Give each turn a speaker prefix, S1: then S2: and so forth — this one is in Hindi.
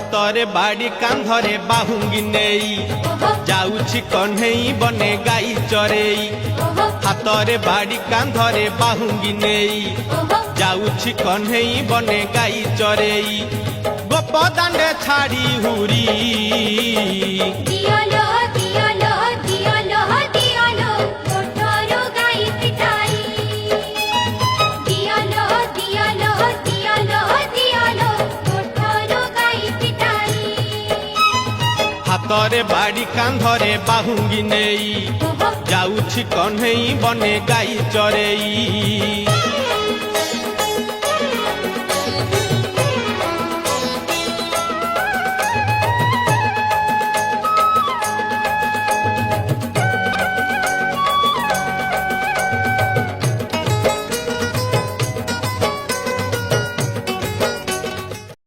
S1: हातरे बाड़ी कांधरे बाहुंगी नेई जाउछि कन्हई बने गाई चरेई हातरे बाड़ी कांधरे बाहुंगी नेई जाउछि कन्हई बने गाई चरेई गोप दांडे छाड़ी हुरी
S2: दियालो दियालो दियालो दियालो मोटरो गाई पिटाई दियालो दियालो दियालो दियालो मोटरो गाई पिटाई
S1: हातरे बाड़ी कांधरे बाहुंगी नेई जाउछि कन्हई बने गाई चरेई।